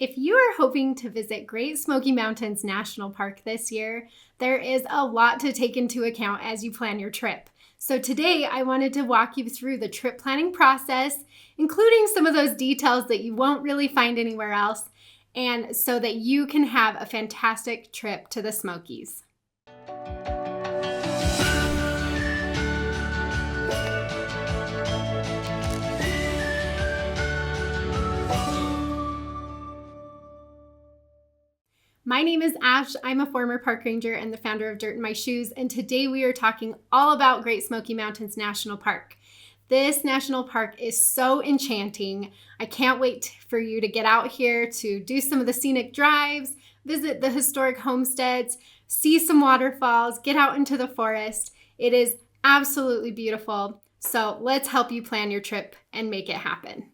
If you are hoping to visit Great Smoky Mountains National Park this year, there is a lot to take into account as you plan your trip. So today I wanted to walk you through the trip planning process, including some of those details that you won't really find anywhere else, and so that you can have a fantastic trip to the Smokies. My name is Ash. I'm a former park ranger and the founder of Dirt in My Shoes, and today we are talking all about Great Smoky Mountains National Park. This national park is so enchanting. I can't wait for you to get out here to do some of the scenic drives, visit the historic homesteads, see some waterfalls, get out into the forest. It is absolutely beautiful. So let's help you plan your trip and make it happen.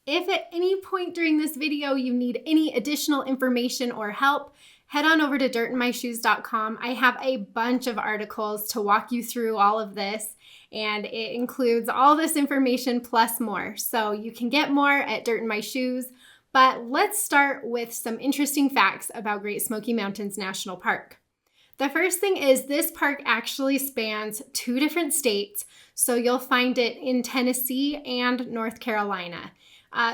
If at any point during this video you need any additional information or help, head on over to dirtinmyshoes.com. I have a bunch of articles to walk you through all of this, and it includes all this information plus more. So you can get more at Dirt in My Shoes, but let's start with some interesting facts about Great Smoky Mountains National Park. The first thing is this park actually spans 2 different states, so you'll find it in Tennessee and North Carolina.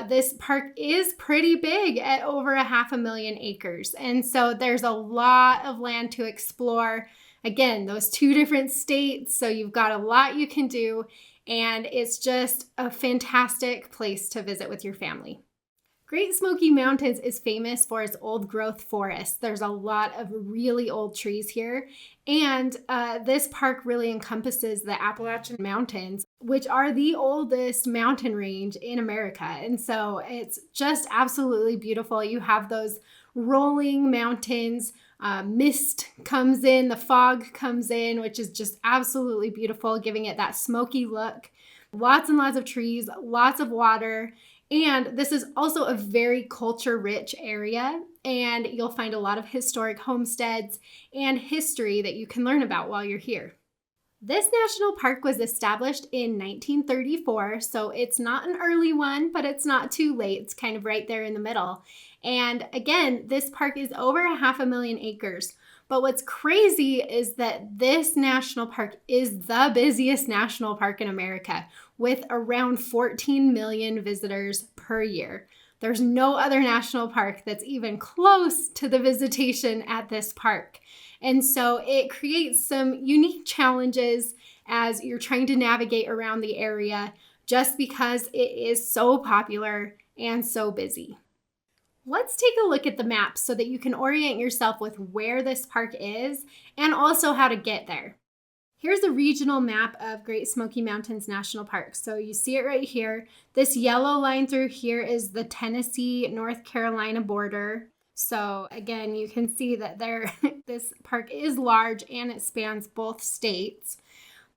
This park is pretty big at over 500,000 acres. And so there's a lot of land to explore. Again, those 2 different states. So you've got a lot you can do. And it's just a fantastic place to visit with your family. Great Smoky Mountains is famous for its old growth forest. There's a lot of really old trees here. And this park really encompasses the Appalachian Mountains, which are the oldest mountain range in America. And so it's just absolutely beautiful. You have those rolling mountains, mist comes in, the fog comes in, which is just absolutely beautiful, giving it that smoky look. Lots and lots of trees, lots of water. And this is also a very culture-rich area, and you'll find a lot of historic homesteads and history that you can learn about while you're here. This national park was established in 1934, so it's not an early one, but it's not too late. It's kind of right there in the middle. And again, this park is over 500,000 acres. But what's crazy is that this national park is the busiest national park in America, with around 14 million visitors per year. There's no other national park that's even close to the visitation at this park. And so it creates some unique challenges as you're trying to navigate around the area, just because it is so popular and so busy. Let's take a look at the map so that you can orient yourself with where this park is and also how to get there. Here's a regional map of Great Smoky Mountains National Park. So you see it right here. This yellow line through here is the Tennessee-North Carolina border. So again, you can see that this park is large and it spans both states.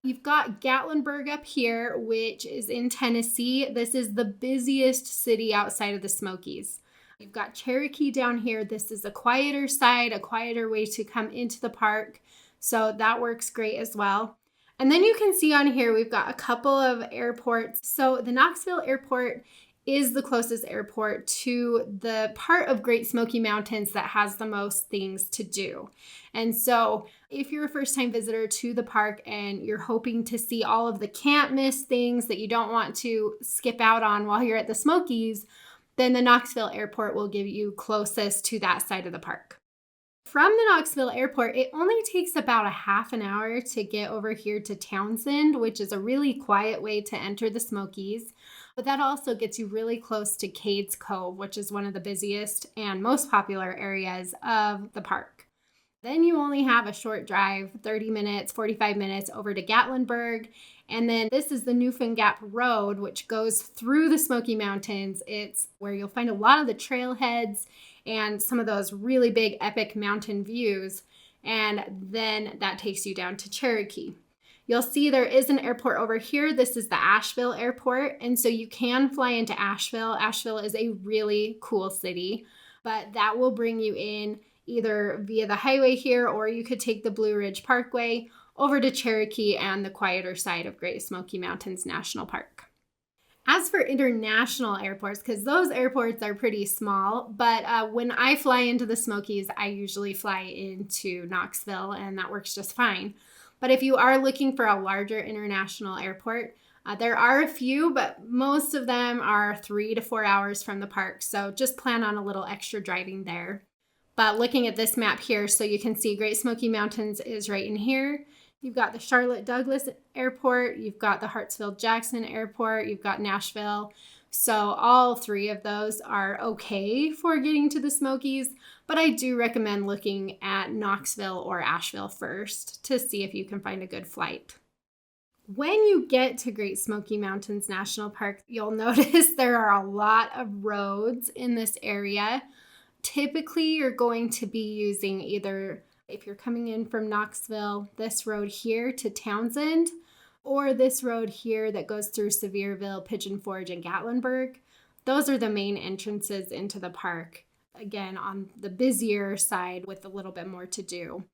You've got Gatlinburg up here, which is in Tennessee. This is the busiest city outside of the Smokies. You've got Cherokee down here. This is a quieter side, a quieter way to come into the park. So that works great as well. And then you can see on here, we've got a couple of airports. So the Knoxville Airport is the closest airport to the part of Great Smoky Mountains that has the most things to do. And so if you're a first-time visitor to the park and you're hoping to see all of the can't miss things that you don't want to skip out on while you're at the Smokies, then the Knoxville Airport will give you closest to that side of the park. From the Knoxville Airport, it only takes about a half an hour to get over here to Townsend, which is a really quiet way to enter the Smokies. But that also gets you really close to Cades Cove, which is one of the busiest and most popular areas of the park. Then you only have a short drive, 30 minutes, 45 minutes over to Gatlinburg. And then this is the Newfound Gap Road, which goes through the Smoky Mountains. It's where you'll find a lot of the trailheads and some of those really big epic mountain views. And then that takes you down to Cherokee. You'll see there is an airport over here. This is the Asheville Airport. And so you can fly into Asheville. Asheville is a really cool city, but that will bring you in either via the highway here, or you could take the Blue Ridge Parkway over to Cherokee and the quieter side of Great Smoky Mountains National Park. As for international airports, because those airports are pretty small, but when I fly into the Smokies, I usually fly into Knoxville, and that works just fine. But if you are looking for a larger international airport, there are a few, but most of them are 3 to 4 hours from the park. So just plan on a little extra driving there. But looking at this map here, so you can see Great Smoky Mountains is right in here. You've got the Charlotte Douglas Airport, you've got the Hartsfield-Jackson Airport, you've got Nashville. So all three of those are okay for getting to the Smokies, but I do recommend looking at Knoxville or Asheville first to see if you can find a good flight. When you get to Great Smoky Mountains National Park, you'll notice there are a lot of roads in this area. Typically, you're going to be using either, if you're coming in from Knoxville, this road here to Townsend, or this road here that goes through Sevierville, Pigeon Forge, and Gatlinburg. Those are the main entrances into the park. Again, on the busier side with a little bit more to do.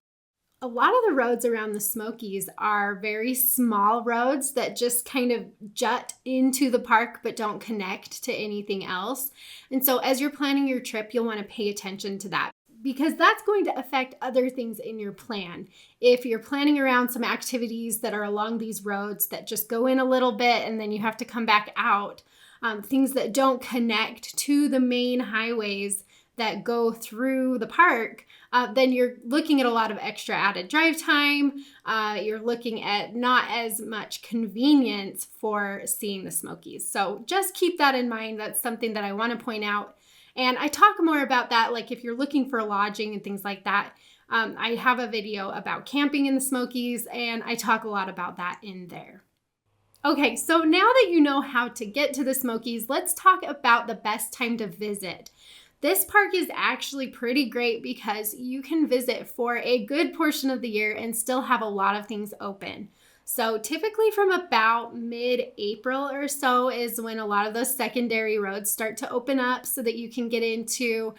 A lot of the roads around the Smokies are very small roads that just kind of jut into the park but don't connect to anything else. And so as you're planning your trip, you'll want to pay attention to that, because that's going to affect other things in your plan. If you're planning around some activities that are along these roads that just go in a little bit and then you have to come back out, things that don't connect to the main highways that go through the park, then you're looking at a lot of extra added drive time. You're looking at not as much convenience for seeing the Smokies. So just keep that in mind. That's something that I want to point out. And I talk more about that, like if you're looking for lodging and things like that. I have a video about camping in the Smokies, and I talk a lot about that in there. Okay, so now that you know how to get to the Smokies, let's talk about the best time to visit. This park is actually pretty great because you can visit for a good portion of the year and still have a lot of things open. So typically from about mid-April or so is when a lot of those secondary roads start to open up so that you can get into,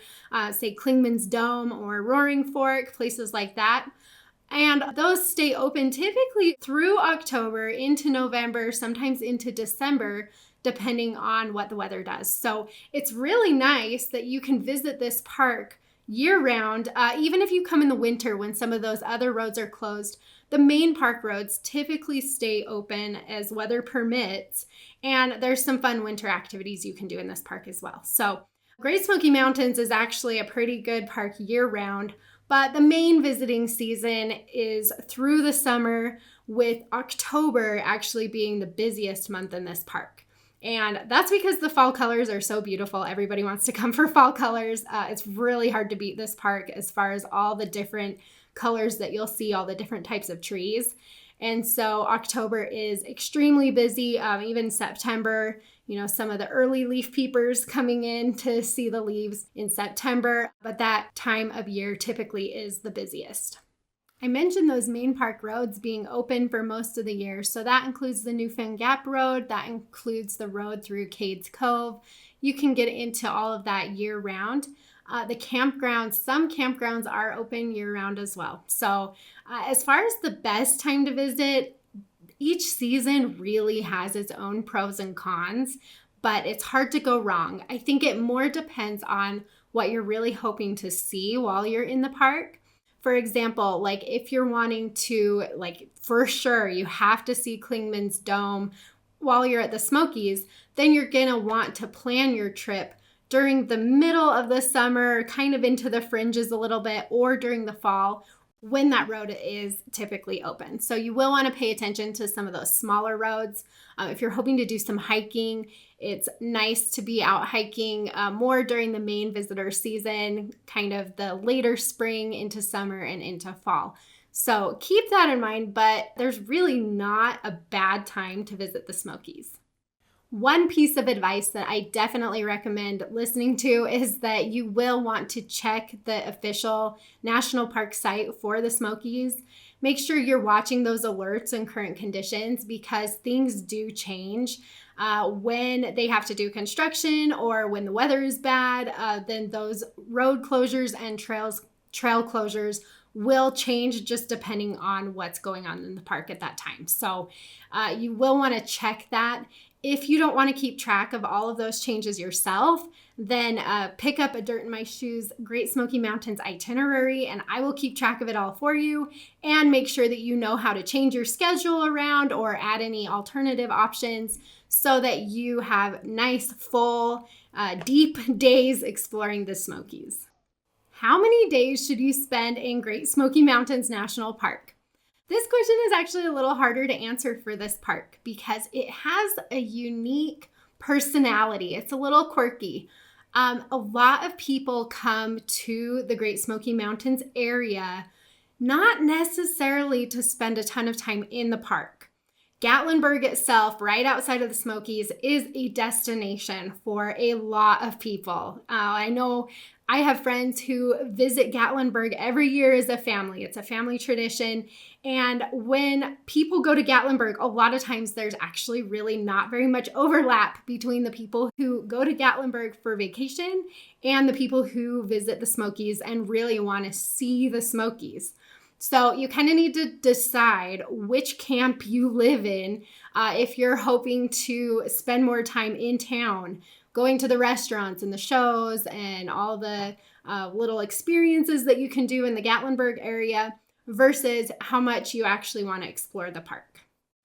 say, Clingman's Dome or Roaring Fork, places like that. And those stay open typically through October into November, sometimes into December, depending on what the weather does. So it's really nice that you can visit this park year-round, even if you come in the winter when some of those other roads are closed. The main park roads typically stay open as weather permits, and there's some fun winter activities you can do in this park as well. So Great Smoky Mountains is actually a pretty good park year-round, but the main visiting season is through the summer, with October actually being the busiest month in this park. And that's because the fall colors are so beautiful. Everybody wants to come for fall colors. It's really hard to beat this park as far as all the different colors that you'll see, all the different types of trees. And so October is extremely busy, even September, some of the early leaf peepers coming in to see the leaves in September, but that time of year typically is the busiest. I mentioned those main park roads being open for most of the year. So that includes the Newfound Gap Road. That includes the road through Cades Cove. You can get into all of that year round. The campgrounds, some campgrounds are open year round as well. So as far as the best time to visit, each season really has its own pros and cons, but it's hard to go wrong. I think it more depends on what you're really hoping to see while you're in the park. For example, like if you're wanting to, for sure, you have to see Clingman's Dome while you're at the Smokies, then you're going to want to plan your trip during the middle of the summer, kind of into the fringes a little bit, or during the fall when that road is typically open. So you will want to pay attention to some of those smaller roads. If you're hoping to do some hiking, it's nice to be out hiking more during the main visitor season, kind of the later spring into summer and into fall. So keep that in mind, but there's really not a bad time to visit the Smokies. One piece of advice that I definitely recommend listening to is that you will want to check the official national park site for the Smokies. Make sure you're watching those alerts and current conditions because things do change. When they have to do construction or when the weather is bad, then those road closures and trail closures will change just depending on what's going on in the park at that time. So you will want to check that. If you don't want to keep track of all of those changes yourself, then pick up a Dirt in My Shoes Great Smoky Mountains Itinerary, and I will keep track of it all for you and make sure that you know how to change your schedule around or add any alternative options so that you have nice, full, deep days exploring the Smokies. How many days should you spend in Great Smoky Mountains National Park? This question is actually a little harder to answer for this park because it has a unique personality. It's a little quirky. A lot of people come to the Great Smoky Mountains area not necessarily to spend a ton of time in the park. Gatlinburg itself, right outside of the Smokies, is a destination for a lot of people. I know I have friends who visit Gatlinburg every year as a family. It's a family tradition. And when people go to Gatlinburg, a lot of times there's actually really not very much overlap between the people who go to Gatlinburg for vacation and the people who visit the Smokies and really want to see the Smokies. So you kind of need to decide which camp you live in if you're hoping to spend more time in town, going to the restaurants and the shows and all the little experiences that you can do in the Gatlinburg area versus how much you actually want to explore the park.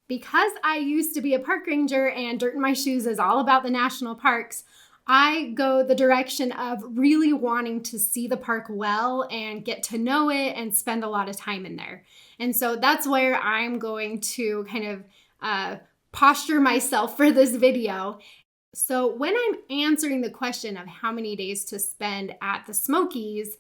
Because I used to be a park ranger and Dirt in My Shoes is all about the national parks, I go the direction of really wanting to see the park well and get to know it and spend a lot of time in there. And so that's where I'm going to kind of posture myself for this video. So when I'm answering the question of how many days to spend at the Smokies,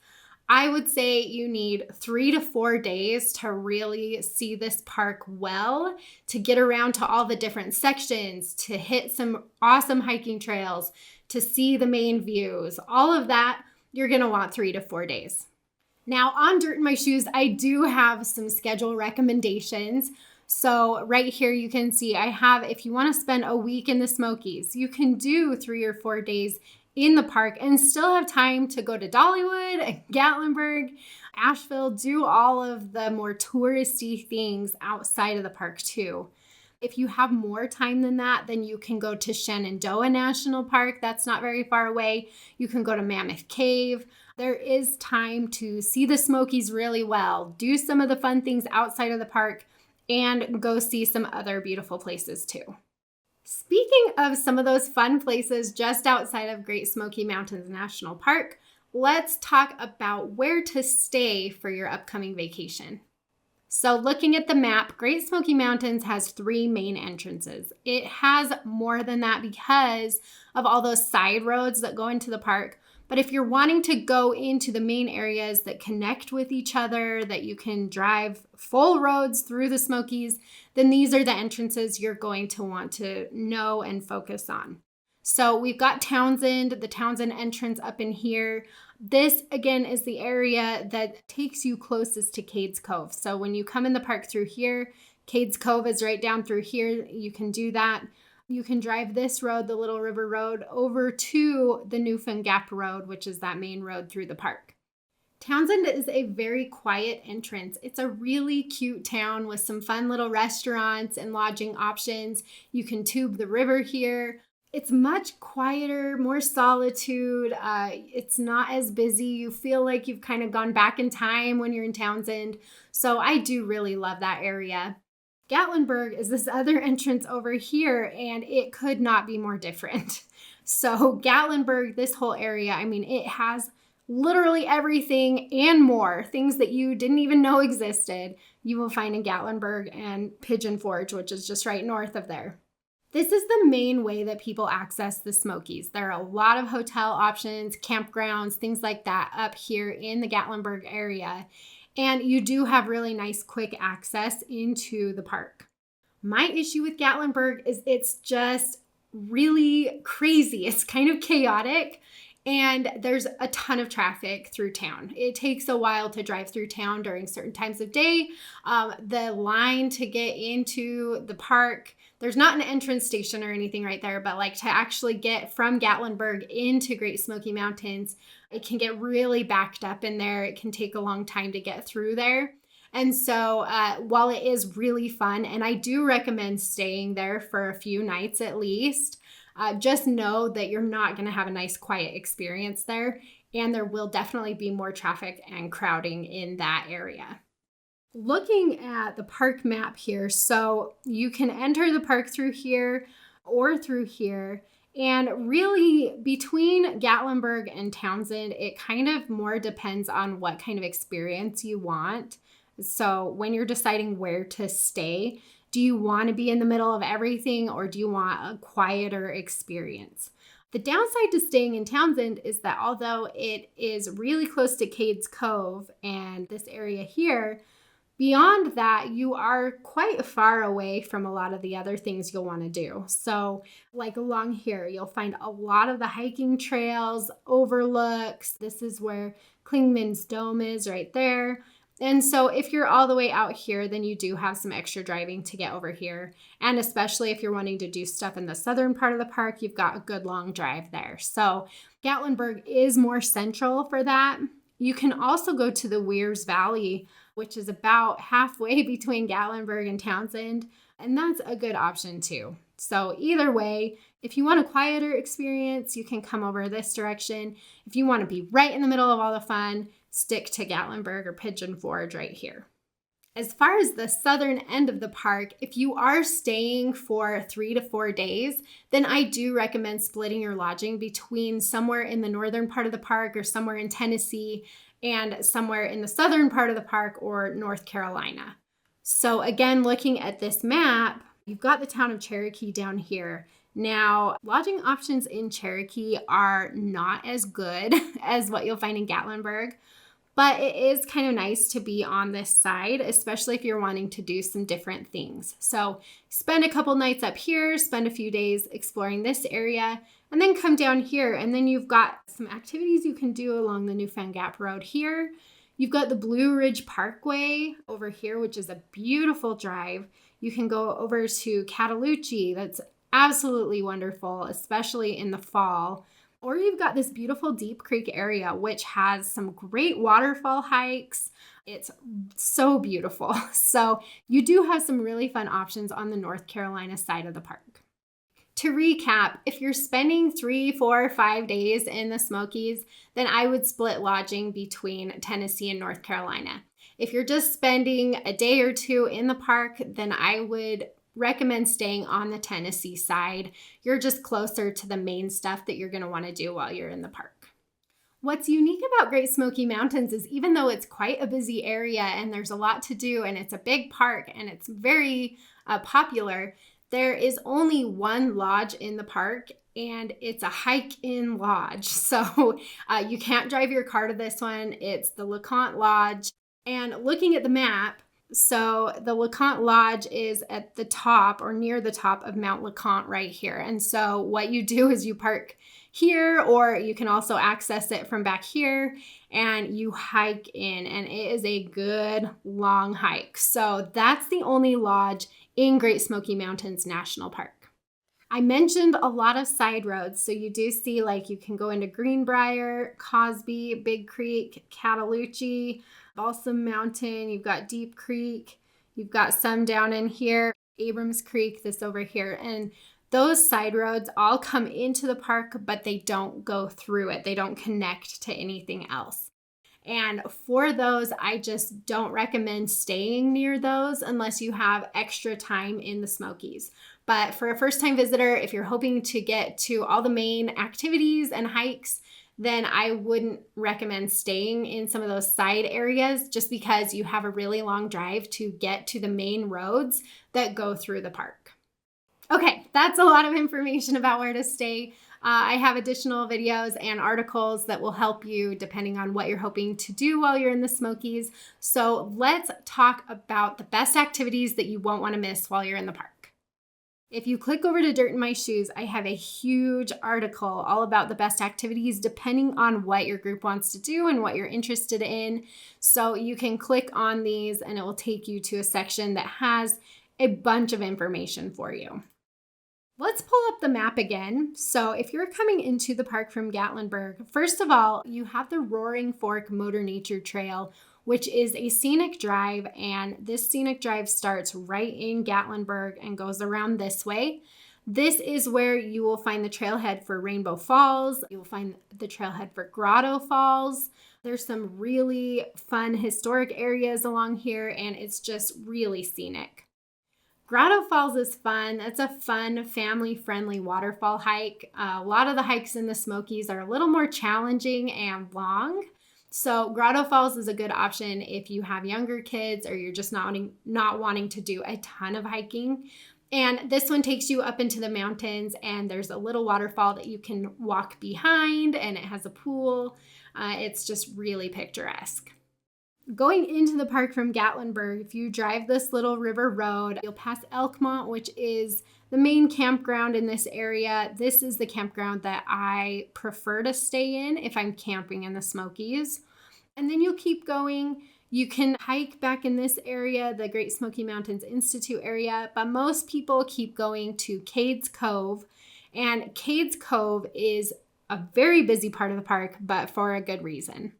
I would say you need 3 to 4 days to really see this park well, to get around to all the different sections, to hit some awesome hiking trails, to see the main views. All of that, you're going to want 3 to 4 days. Now on Dirt in My Shoes, I do have some schedule recommendations. So right here you can see I have, if you want to spend a week in the Smokies, you can do 3 or 4 days in the park and still have time to go to Dollywood, Gatlinburg, Asheville, do all of the more touristy things outside of the park too. If you have more time than that, then you can go to Shenandoah National Park. That's not very far away. You can go to Mammoth Cave. There is time to see the Smokies really well, do some of the fun things outside of the park, and go see some other beautiful places too. Speaking of some of those fun places just outside of Great Smoky Mountains National Park, let's talk about where to stay for your upcoming vacation. So looking at the map, Great Smoky Mountains has 3 main entrances. It has more than that because of all those side roads that go into the park. But if you're wanting to go into the main areas that connect with each other, that you can drive full roads through the Smokies, then these are the entrances you're going to want to know and focus on. So we've got Townsend, the Townsend entrance up in here. This, again, is the area that takes you closest to Cades Cove. So when you come in the park through here, Cades Cove is right down through here. You can do that. You can drive this road, the Little River Road, over to the Newfound Gap Road, which is that main road through the park. Townsend is a very quiet entrance. It's a really cute town with some fun little restaurants and lodging options. You can tube the river here. It's much quieter, more solitude. It's not as busy. You feel like you've kind of gone back in time when you're in Townsend. So I do really love that area. Gatlinburg is this other entrance over here, and it could not be more different. So Gatlinburg, this whole area, I mean, it has literally everything and more, things that you didn't even know existed, you will find in Gatlinburg and Pigeon Forge, which is just right north of there. This is the main way that people access the Smokies. There are a lot of hotel options, campgrounds, things like that up here in the Gatlinburg area. And you do have really nice quick access into the park. My issue with Gatlinburg is it's just really crazy. It's kind of chaotic and there's a ton of traffic through town. It takes a while to drive through town during certain times of day. The line to get into the park, there's not an entrance station or anything right there, but like to actually get from Gatlinburg into Great Smoky Mountains, it can get really backed up in there. It can take a long time to get through there. And so while it is really fun, and I do recommend staying there for a few nights at least, just know that you're not going to have a nice quiet experience there. And there will definitely be more traffic and crowding in that area. Looking at the park map here, so you can enter the park through here or through here. And really, between Gatlinburg and Townsend, it kind of more depends on what kind of experience you want. So when you're deciding where to stay, do you want to be in the middle of everything or do you want a quieter experience? The downside to staying in Townsend is that although it is really close to Cades Cove and this area here, beyond that, you are quite far away from a lot of the other things you'll want to do. So like along here, you'll find a lot of the hiking trails, overlooks. This is where Klingman's Dome is right there. And so if you're all the way out here, then you do have some extra driving to get over here. And especially if you're wanting to do stuff in the southern part of the park, you've got a good long drive there. So Gatlinburg is more central for that. You can also go to the Weirs Valley, which is about halfway between Gatlinburg and Townsend. And that's a good option too. So either way, if you want a quieter experience, you can come over this direction. If you want to be right in the middle of all the fun, stick to Gatlinburg or Pigeon Forge right here. As far as the southern end of the park, if you are staying for 3 to 4 days, then I do recommend splitting your lodging between somewhere in the northern part of the park or somewhere in Tennessee and somewhere in the southern part of the park or North Carolina. So again, looking at this map, you've got the town of Cherokee down here. Now, lodging options in Cherokee are not as good as what you'll find in Gatlinburg, but it is kind of nice to be on this side, especially if you're wanting to do some different things. So spend a couple nights up here, spend a few days exploring this area, and then come down here. And then you've got some activities you can do along the Newfound Gap Road here. You've got the Blue Ridge Parkway over here, which is a beautiful drive. You can go over to Cataloochee. That's absolutely wonderful, especially in the fall. Or you've got this beautiful Deep Creek area, which has some great waterfall hikes. It's so beautiful. So you do have some really fun options on the North Carolina side of the park. To recap, if you're spending 3, 4, 5 days in the Smokies, then I would split lodging between Tennessee and North Carolina. If you're just spending a day or two in the park, then I would recommend staying on the Tennessee side. You're just closer to the main stuff that you're going to want to do while you're in the park. What's unique about Great Smoky Mountains is even though it's quite a busy area and there's a lot to do and it's a big park and it's very popular, there is only one lodge in the park and it's a hike-in lodge. So you can't drive your car to this one. It's the LeConte Lodge. And looking at the map, so the LeConte Lodge is at the top or near the top of Mount LeConte right here. And so what you do is you park here, or you can also access it from back here and you hike in, and it is a good long hike. So that's the only lodge in Great Smoky Mountains National Park. I mentioned a lot of side roads. So you do see like you can go into Greenbrier, Cosby, Big Creek, Cataloochee, Balsam Mountain, you've got Deep Creek, you've got some down in here, Abrams Creek, this over here. And those side roads all come into the park, but they don't go through it. They don't connect to anything else. And for those, I just don't recommend staying near those unless you have extra time in the Smokies. But for a first-time visitor, if you're hoping to get to all the main activities and hikes, then I wouldn't recommend staying in some of those side areas just because you have a really long drive to get to the main roads that go through the park. Okay, that's a lot of information about where to stay. I have additional videos and articles that will help you depending on what you're hoping to do while you're in the Smokies. So let's talk about the best activities that you won't want to miss while you're in the park. If you click over to Dirt in My Shoes, I have a huge article all about the best activities depending on what your group wants to do and what you're interested in. So you can click on these and it will take you to a section that has a bunch of information for you. Let's pull up the map again. So if you're coming into the park from Gatlinburg, first of all, you have the Roaring Fork Motor Nature Trail, which is a scenic drive. And this scenic drive starts right in Gatlinburg and goes around this way. This is where you will find the trailhead for Rainbow Falls. You will find the trailhead for Grotto Falls. There's some really fun historic areas along here, and it's just really scenic. Grotto Falls is fun. It's a fun, family-friendly waterfall hike. A lot of the hikes in the Smokies are a little more challenging and long. So Grotto Falls is a good option if you have younger kids or you're just not wanting to do a ton of hiking. And this one takes you up into the mountains, and there's a little waterfall that you can walk behind, and it has a pool. It's just really picturesque. Going into the park from Gatlinburg, if you drive this little river road, you'll pass Elkmont, which is the main campground in this area. This is the campground that I prefer to stay in if I'm camping in the Smokies. And then you'll keep going. You can hike back in this area, the Great Smoky Mountains Institute area, but most people keep going to Cades Cove. And Cades Cove is a very busy part of the park, but for a good reason.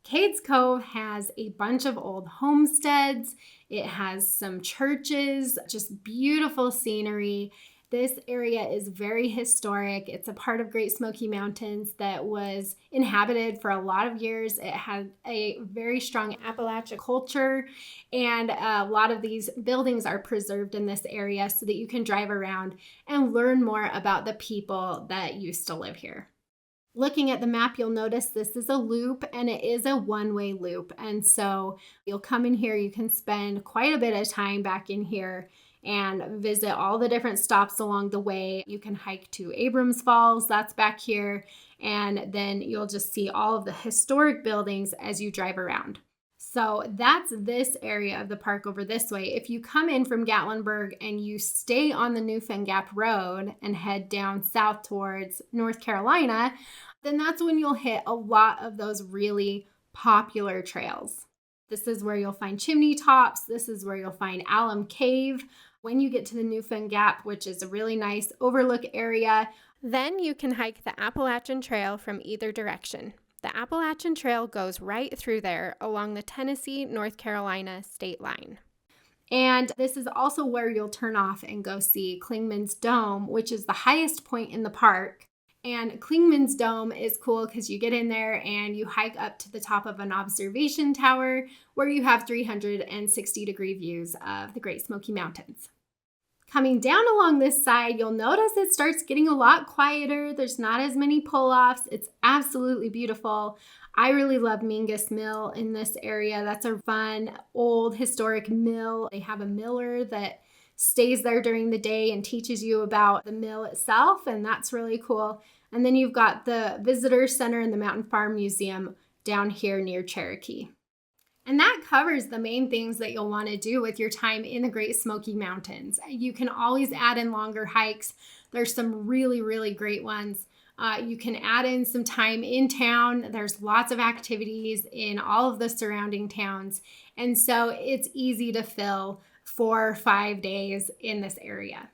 Cades Cove has a bunch of old homesteads. It has some churches, just beautiful scenery. This area is very historic. It's a part of Great Smoky Mountains that was inhabited for a lot of years. It had a very strong Appalachian culture, and a lot of these buildings are preserved in this area so that you can drive around and learn more about the people that used to live here. Looking at the map, you'll notice this is a loop, and it is a one-way loop. And so you'll come in here, you can spend quite a bit of time back in here and visit all the different stops along the way. You can hike to Abrams Falls, that's back here, and then you'll just see all of the historic buildings as you drive around. So that's this area of the park over this way. If you come in from Gatlinburg and you stay on the Newfound Gap Road and head down south towards North Carolina, then that's when you'll hit a lot of those really popular trails. This is where you'll find Chimney Tops. This is where you'll find Alum Cave. When you get to the Newfound Gap, which is a really nice overlook area, then you can hike the Appalachian Trail from either direction. The Appalachian Trail goes right through there along the Tennessee-North Carolina state line. And this is also where you'll turn off and go see Clingman's Dome, which is the highest point in the park. And Clingman's Dome is cool because you get in there and you hike up to the top of an observation tower where you have 360-degree views of the Great Smoky Mountains. Coming down along this side, you'll notice it starts getting a lot quieter. There's not as many pull-offs. It's absolutely beautiful. I really love Mingus Mill in this area. That's a fun, old, historic mill. They have a miller that stays there during the day and teaches you about the mill itself, and that's really cool. And then you've got the Visitor Center and the Mountain Farm Museum down here near Cherokee. And that covers the main things that you'll want to do with your time in the Great Smoky Mountains. You can always add in longer hikes. There's some really, really great ones. You can add in some time in town. There's lots of activities in all of the surrounding towns. And so it's easy to fill 4 or 5 days in this area.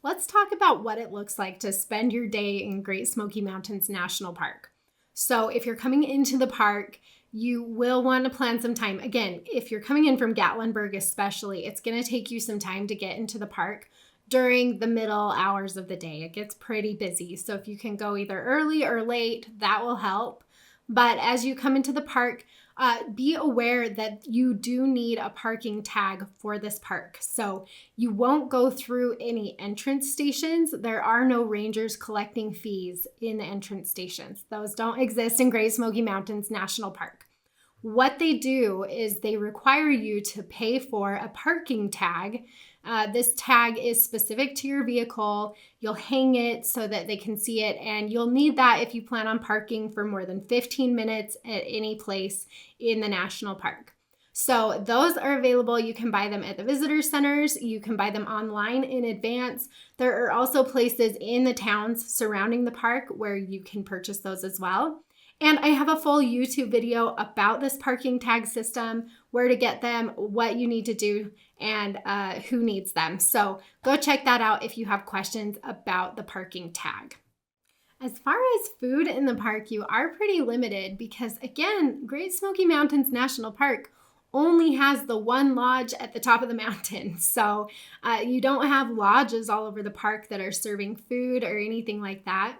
Let's talk about what it looks like to spend your day in Great Smoky Mountains National Park. So if you're coming into the park, you will want to plan some time. Again, if you're coming in from Gatlinburg especially, it's going to take you some time to get into the park during the middle hours of the day. It gets pretty busy. So if you can go either early or late, that will help. But as you come into the park, be aware that you do need a parking tag for this park. So you won't go through any entrance stations. There are no rangers collecting fees in the entrance stations. Those don't exist in Great Smoky Mountains National Park. What they do is they require you to pay for a parking tag. This tag is specific to your vehicle. You'll hang it so that they can see it, and you'll need that if you plan on parking for more than 15 minutes at any place in the national park. So those are available. You can buy them at the visitor centers. You can buy them online in advance. There are also places in the towns surrounding the park where you can purchase those as well. And I have a full YouTube video about this parking tag system, where to get them, what you need to do, and who needs them. So go check that out if you have questions about the parking tag. As far as food in the park, you are pretty limited because, again, Great Smoky Mountains National Park only has the one lodge at the top of the mountain. So you don't have lodges all over the park that are serving food or anything like that.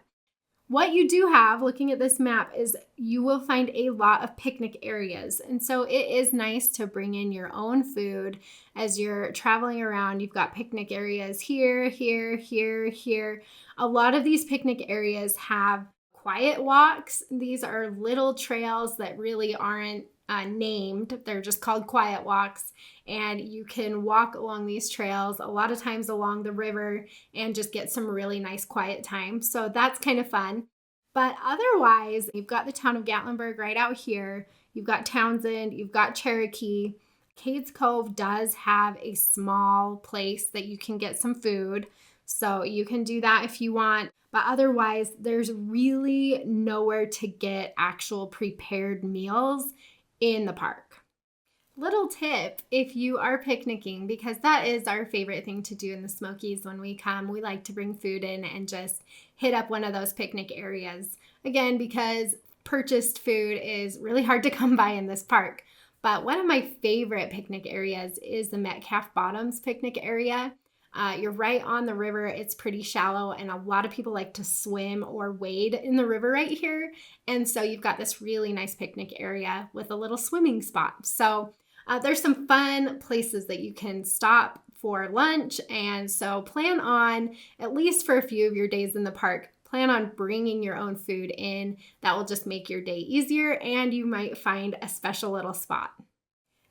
What you do have, looking at this map, is you will find a lot of picnic areas. And so it is nice to bring in your own food as you're traveling around. You've got picnic areas here, here, here, here. A lot of these picnic areas have quiet walks. These are little trails that really aren't named. They're just called quiet walks. And you can walk along these trails a lot of times along the river and just get some really nice quiet time. So that's kind of fun. But otherwise, you've got the town of Gatlinburg right out here. You've got Townsend, you've got Cherokee. Cades Cove does have a small place that you can get some food. So you can do that if you want. But otherwise, there's really nowhere to get actual prepared meals in the park. Little tip if you are picnicking, because that is our favorite thing to do in the Smokies when we come. We like to bring food in and just hit up one of those picnic areas. Again, because purchased food is really hard to come by in this park. But one of my favorite picnic areas is the Metcalf Bottoms picnic area. You're right on the river. It's pretty shallow, and a lot of people like to swim or wade in the river right here. And so you've got this really nice picnic area with a little swimming spot. So there's some fun places that you can stop for lunch. And so plan on, at least for a few of your days in the park, plan on bringing your own food in. That will just make your day easier, and you might find a special little spot.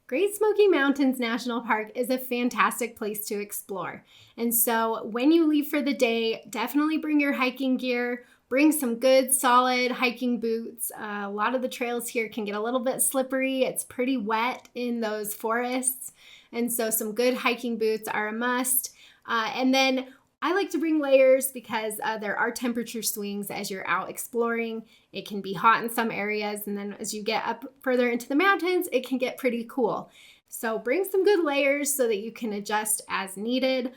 Great Smoky Mountains National Park is a fantastic place to explore. And so when you leave for the day, definitely bring your hiking gear. Bring some good, solid hiking boots. A lot of the trails here can get a little bit slippery. It's pretty wet in those forests. And so some good hiking boots are a must. And then I like to bring layers because there are temperature swings as you're out exploring. It can be hot in some areas, and then as you get up further into the mountains, it can get pretty cool. So bring some good layers so that you can adjust as needed.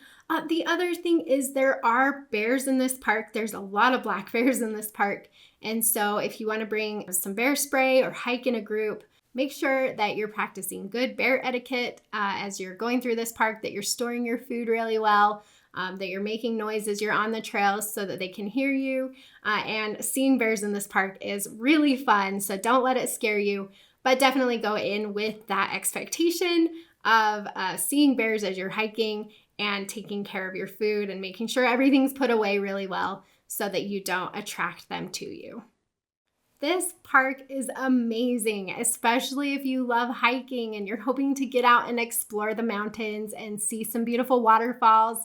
The other thing is there are bears in this park. There's a lot of black bears in this park. And so if you want to bring some bear spray or hike in a group, make sure that you're practicing good bear etiquette as you're going through this park, that you're storing your food really well, that you're making noise as you're on the trails so that they can hear you. And seeing bears in this park is really fun, so don't let it scare you, but definitely go in with that expectation of seeing bears as you're hiking and taking care of your food and making sure everything's put away really well so that you don't attract them to you. This park is amazing, especially if you love hiking and you're hoping to get out and explore the mountains and see some beautiful waterfalls,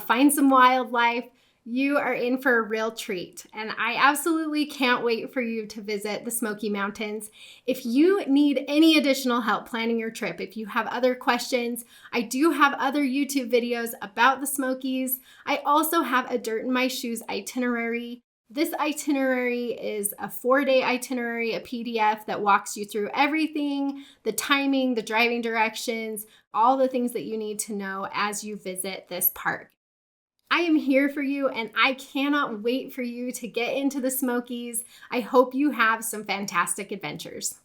find some wildlife. You are in for a real treat, and I absolutely can't wait for you to visit the Smoky Mountains. If you need any additional help planning your trip, if you have other questions, I do have other YouTube videos about the Smokies. I also have a Dirt in My Shoes itinerary. This itinerary is a 4-day itinerary, a PDF that walks you through everything, the timing, the driving directions, all the things that you need to know as you visit this park. I am here for you, and I cannot wait for you to get into the Smokies. I hope you have some fantastic adventures.